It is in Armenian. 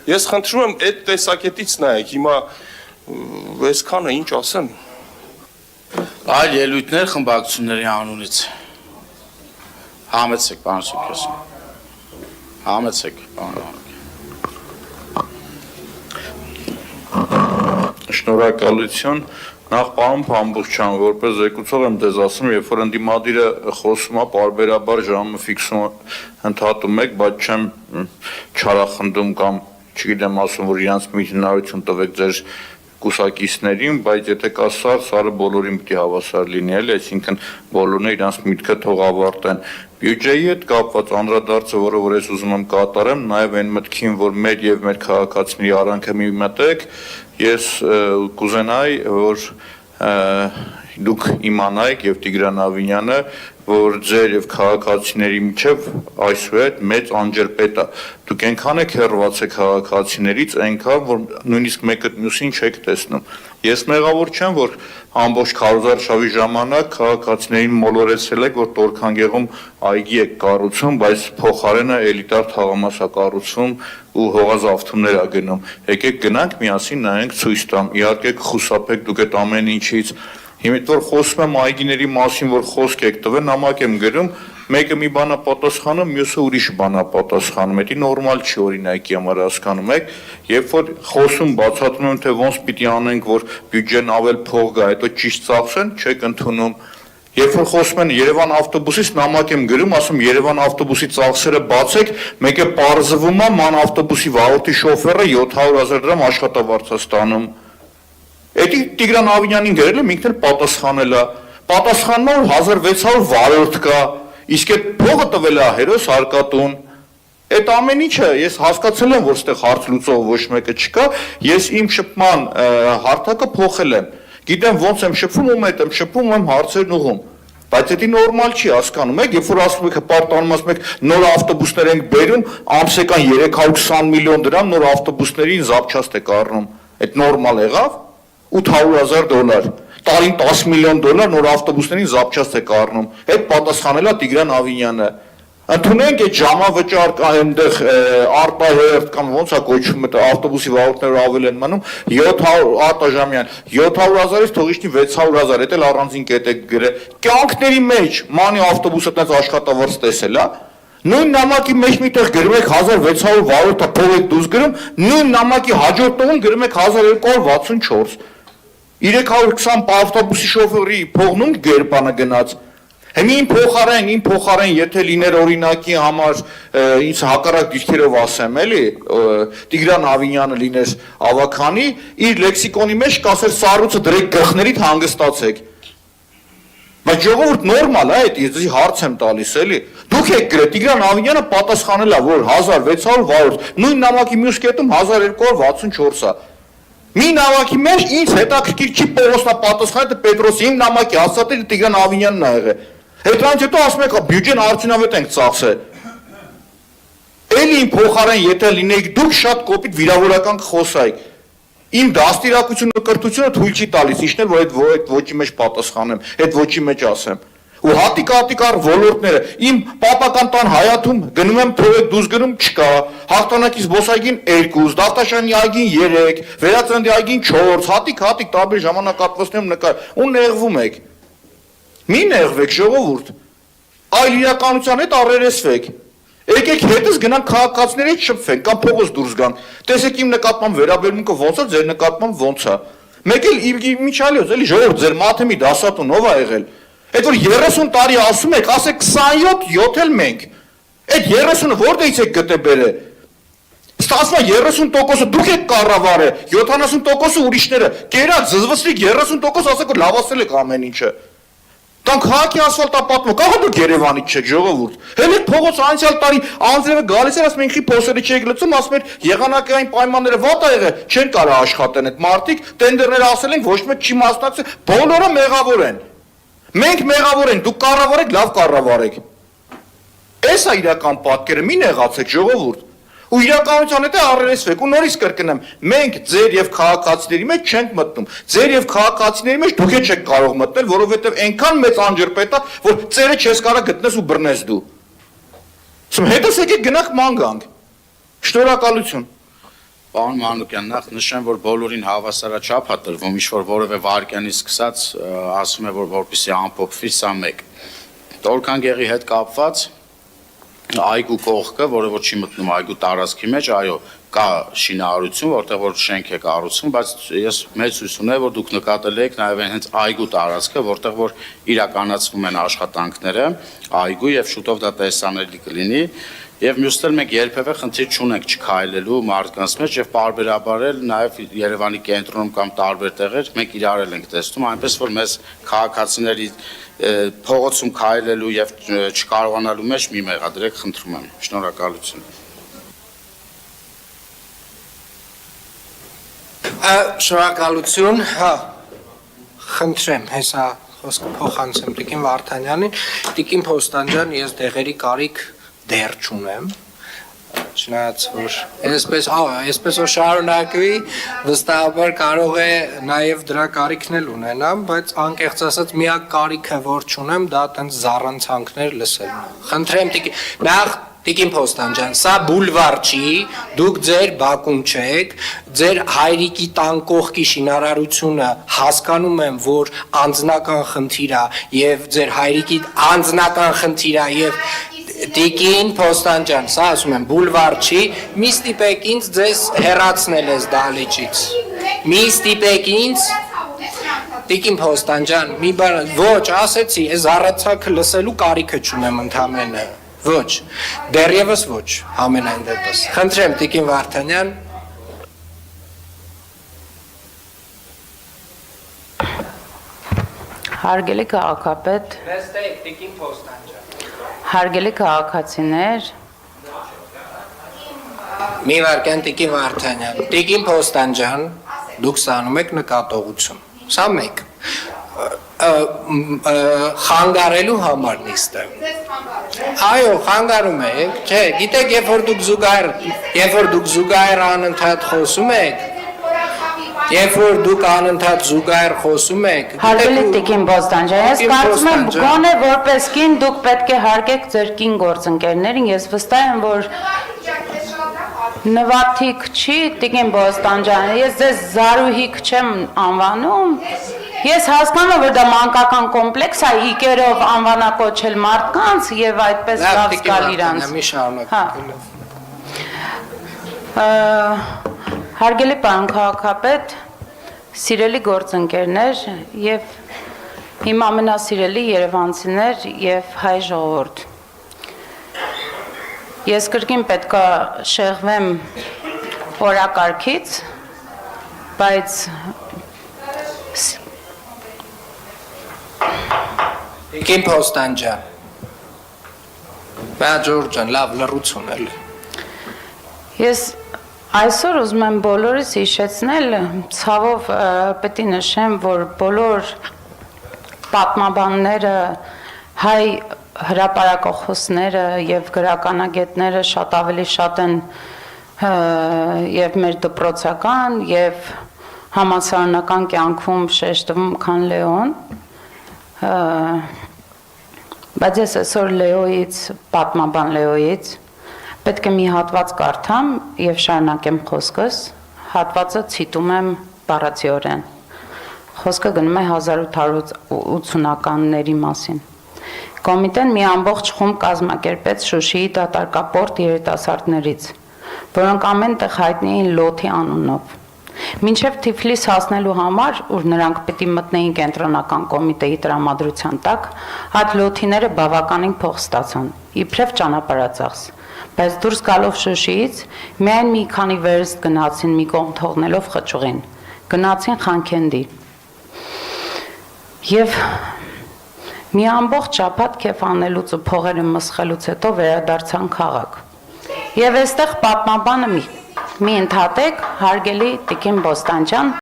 Ես խնդրում եմ այդ տեսակետից նայեք, հիմա այսքանը ինչ ասեմ։ Այլ ելույթներ խմբակցությունների անունից։ Համեցեք, պարոն Սարգսյան։ Համեցեք, պարոն։ Շնորհակալություն։ Նախ պարոն Փամբուխչյան, որպես զեկուցող եմ ձեզ ասում, երբ որ ընդդիմադիրը խոսում է, պարբերաբար ժամը ֆիքսում ընդհատում եք, բայց չեմ չարախնդում կամ չգիտեմ ասում, որ իրանց մի հնարություն տվեք ձեր կուսակիցներին, բայց եթե կա սարը բոլորին պիտի հավասար լինի, էլի, այսինքն բոլորն իրանց միտքը թող ավարտեն։ Բյուջեի հետ կապված անդրադարձը, որը որ ես ուզում եմ կատարեմ, նաև այն մտքին, որ մեր եւ մեր քաղաքացիների արանքը մի մտեք, ես կուզենայի, որ դուք իմանայիք եւ Տիգրան Ավինյանը, որ ձեր եւ քաղաքացիների միջև այսուհետ մեծ անջրպետ է։ Դուք այնքան եք հեռացել քաղաքացիներից, այնքան որ նույնիսկ մեկը մյուսին չեք տեսնում։ Ես մեղավոր չեմ, որ ամբողջ քարոզարշավի ժամանակ քաղաքացիներին մոլորեցրել եք, որ Տորքանգեղում այգի եք կառուցում, բայց փոխարենը էլիտար թաղամաս է կառուցում ու հողազավթումներ է գնում։ Եկեք գնանք միասին նայենք ցույց տամ։ Իհարկե կխուսափեք դուք այդ ամեն ինչից։ Հիմա որ խոսում եմ այգիների մասին, որ խոսք եք տվել, նամակ եմ գրում, մեկը մի բան է պատասխանում, մյուսը ուրիշ բան է պատասխանում։ Դա նորմալ չի օրինակի համար հասկանում եք, երբ որ խոսում բացատրում եմ, թե ոնց պիտի անենք, որ բյուջեն ավել փող գա, հետո ճիշտ ծախսեն, չեք ընդունում։ Երբ որ խոսում են Երևան ավտոբուսից, նամակ եմ գրում, ասում Երևան ավտոբուսի ծախսերը բացեք, մեկը պարզվում է, ման ավտոբուսի վարորդի շոֆերը 700,000 դրամ աշխատավարձ է ստանում։ Էդի Տիգրան Ավինյանին գրել եմ, ինքն էլ պատասխանել է։ Պատասխանում է, որ 1600 վարորդ կա, իսկ այդ փողը տվել է հերոս Հարկատուն։ Այդ ամեն ինչը ես հասկացել եմ, որ ստեղ հարց լուծող ոչ մեկը չկա, ես իմ շփման հարթակը փոխել եմ։ Գիտեմ ոնց եմ շփվում, ում հետ եմ շփվում, ում հարցերն ուղում։ Բայց դա նորմալ չի, հասկանում եք, երբ որ ասում եք հպարտանում ասում եք նոր ավտոբուսներ ենք բերում, ամսական 320 միլիոն դրամ նոր ավտոբուսներին զապչաստ եք առնում։ Այդ նորմալ եղավ։ $800,000, տարին $10 միլիոն նոր ավտոբուսներին զապչաստ եք առնում։ Այդ պատասխանել է Տիգրան Ավինյանը։ Ընդունենք այդ ժամավճար այնտեղ արտահերթ կամ ոնց է կոչվում այդ ավտոբուսի վարորդները ավել են մնում 700 արտաժամյան 700,000-ից թողիշնի 600,000, դա էլ առանձին կետ եք գրել։ Կյանքների մեջ մանի ավտոբուսը այդպես աշխատավարձ տեսել է։ Նույն նամակի մեջ միտեղ գրում եք 1600 վարորդը փող եք դուրս գրում, նույն նամակի հաջորդ տողում գրում եք 1264։ 320 ավտոբուսի շոֆերի փողնում գերբանը գնաց։ Հիմա իմ փոխարեն, եթե լիներ օրինակի համար ինձ հակառակ դիրքերով ասեմ, էլի, Տիգրան Ավինյանը լիներ ավականի, իր լեքսիկոնի մեջ կասեր սառույցը դրեք գլխներիդ հանգստացեք։ Բայց ժողովուրդ նորմալ է, ես հարց եմ տալիս, էլի։ Դուք եք գրել, Տիգրան Ավինյանը պատասխանել է, որ 1600 վարորդ, նույն նամակի մյուս կետում 1264 է։ Մի նամակի մեջ ինձ հետաքրքիր չի Պողոսն է պատասխանել, թե Պետրոսը իմ նամակի հաստատել Տիգրան Ավինյանն ա եղել։ Հետրանից հետո ասում եք, բյուջեն արդյունավետ ենք ծախսել։ Էլի իմ փոխարեն եթե լինեիք դուք շատ կոպիտ վիրավորական կխոսայիք։ Իմ դաստիարակությունը կրթությունը թույլ չի տալիս, իշնել որ այդ ոչի մեջ պատասխանեմ, այդ ոչի մեջ ասեմ։ Ու հատիկ առ ոլորտները, իմ պապական տան հայաթում գնում եմ փողեք դուրս գնում չկա, հաղթանակի զբոսայգին 2, Դավթաշյանի այգին 3, Վերածննդի այգին 4, հատիկ տարբեր ժամանակատվացներում նկար, ու նեղվում եք։ Մի նեղվեք ժողովուրդ, այլ իրականության հետ առերեսվեք։ Եկեք հետս գնանք քաղաքացիների հետ շփվենք կամ փողոց դուրս գանք։ Տեսեք իմ նկատմամբ վերաբերմունքը ոնց է, ձեր նկատմամբ ոնց է։ Մեկ էլ իմիջալիոց, էլի ժողովուրդ, ձեր մաթեմի դասատուն ով է եղել։ Այդ որ 30 տարի ասում եք, ասեք 27 էլ մենք։ Այդ 30-ը որտեղից եք գտե բերել։ Ստացվում է 30%-ը դուք եք կառավարել, 70%-ը ուրիշները։ Կերակ զզվսրիկ 30% ասեք որ լավացել եք ամեն ինչը։ Տան քաղաքի ասֆալտապատումը, կաղա դուք Երևանից չեք ժողովուրդ։ Հենց փողոց անցյալ տարի անձրևը գալիս էր, ասում ինքի փոսերը չեք լցում, ասում էր եղանակային պայմանները վատ ա եղել, չեն կարող աշխատեն այդ մարտիկ, տենդերները ասել են ոչ մեկ չի մասնակցել, բոլորը մեղավոր են։ Մենք մեղավոր ենք, դուք կառավարեք, լավ կառավարեք։ Էս է իրական պատկերը, մի նեղացեք ժողովուրդ։ Ու իրականության հետ առերեսվեք ու նորից կրկնեմ, մենք ձեր եւ քաղաքացիների մեջ չենք մտնում։ Ձեր եւ քաղաքացիների մեջ դուք չեք կարող մտնել, որովհետեւ այնքան մեծ անջրպետ է, որ ծերը չես կարող գտնես ու բռնես դու։ Սա հետս եկեք գնանք ման գանք։ Շնորհակալություն։ Պարոն Մանուկյան, նախ նշեմ, որ բոլորին հավասարաչափ է տրվում, ինչ-որ որևէ վարքյանից սկսած ասում է, որ որպեսզի ամփոփվի սա մեկ։ Տորքանգեղի հետ կապված այգու կողքը, որը որ չի մտնում այգու տարածքի մեջ, այո, կա շինարարություն, որտեղ որ շենք է կառուցվում, բայց ես մեծ հույս ունեմ, որ դուք նկատել եք նաև հենց այգու տարածքը, որտեղ որ իրականացվում են աշխատանքները, այգու եւ շուտով դա տեսանելի կլինի, եւ մյուսներ մենք երբևէ խնդիր չունենք չքայլելու մարդկանց մեջ եւ պարբերաբար էլ նաեւ Երևանի կենտրոնում կամ տարբեր տեղեր մենք իրար ենք տեսնում, այնպես որ մեզ քաղաքացիների փողոցում քայլելու եւ չկարողանալու մեջ մի մեղադրեք, խնդրում եմ։ Շնորհակալություն։ Շնորհակալություն, հա, խնդրեմ, հեսա խոսքը փոխանցեմ Տիկին Վարդանյանին, Տիկին Փոստանջան, ես դեղերի կարիք դեռ չունեմ, չնայած որ այսպես որ շարունակվի, վստահաբար կարող է նաև դրա կարիքն էլ ունենամ, բայց անկեղծ ասած միակ կարիքը որ չունեմ, դա տենց զառանցանքներ լսելն է։ Խնդրեմ Տիկին Փոստանջան, սա բուլվար չի, դուք ձեր բակում չեք, ձեր հայրիկի տան կողքի շինարարությունը հասկանում եմ, որ անձնական խնդիր է եւ ձեր հայրիկի անձնական խնդիր է եւ Տիկին Փոստանջան, սա ասում եմ, բուլվար չի, մի ստիպեք ինձ ձեզ հեռացնել ես դահլիճից։ Մի ստիպեք ինձ Տիկին Փոստանջան, մի բան, ոչ, ասեցի, այս առացակը լսելու կարիքը չունեմ ընդամենը։ Ոչ, դեռևս ոչ, ամենայն դեպս։ Խնդրեմ Տիկին Վարդանյան։ Հարգելի քաղաքապետ, Նստեք Տիկին Փոստանջան։ հարգելի քաղաքացիներ, Մի վարքյան Տիկին Վարդանյան, Տիկին Փոստանջան, դուք ստանում եք նկատողություն։ Սա մեկ։ Խանգարելու համար նիստը։ Այո, խանգարում եք, չէ, գիտեք, երբ որ դուք զուգահեռ անընդհատ խոսում եք, երբ որ դուք անընդհատ զուգահեռ խոսում եք, հարգելի Տիկին Փոստանջան, ես կարծում եմ գոնե որպես կին դուք պետք է հարգեք ձեր կին գործընկերներին, ես վստահ եմ, որ նվաթիկ չի Տիկին Փոստանջան, ես ձեզ Զարուհիկ չեմ անվանում, ես հասկանում եմ, որ դա մանկական կոմպլեքս է հիկերով անվանակոչել մարդկանց եւ այդպես լավ զգալ իրանց։ Մի շարունակեք։ Հարգելի պարոն քաղաքապետ, սիրելի գործընկերներ եւ իմ ամենասիրելի երևանցիներ եւ հայ ժողովուրդ։ Ես կրկին պետքա շեղվեմ օրակարգից, բայց Տիկին Փոստանջան։ Բա Ջորջան, լավ լռություն էլ։ ես այսօր ուզում եմ բոլորիս հիշեցնել, ցավով պետք է նշեմ, որ բոլոր պատմաբանները, հայ հրապարակախոսները եւ գրականագետները շատ ավելի շատ են եւ մեր դպրոցական եւ համալսարանական կյանքում շեշտվում, քան Լեոն, բայց ես այսօր Լեոյից, պատմաբան Լեոյից պետք է մի հատված կարդամ եւ շարունակեմ խոսքս, հատվածը ցիտում եմ բառացիորեն։ Խոսքը գնում է 1880-ականների մասին։ Կոմիտեն մի ամբողջ խումբ կազմակերպեց Շուշիի դատարկապորտ երիտասարդներից, որոնք ամեն տեղ հայտնի էին Լոթի անունով։ Մինչև Թիֆլիս հասնելու համար, ուր նրանք պիտի մտնեին կենտրոնական կոմիտեի տրամադրության տակ, այդ լոթիները բավականին փող ստացան, իբրև ճանապարհածախս, բայց դուրս գալով Շուշիից, միայն մի քանի վերստ գնացին մի կողմ թողնելով խճուղին, գնացին Խանքենդի։ Եվ մի ամբողջ շաբաթ քեֆ անելուց ու փողերը մսխելուց հետո վերադարձան քաղաք։ Եվ այստեղ պատմաբանը մի ընդհատեք, հարգելի Տիկին Փոստանջան,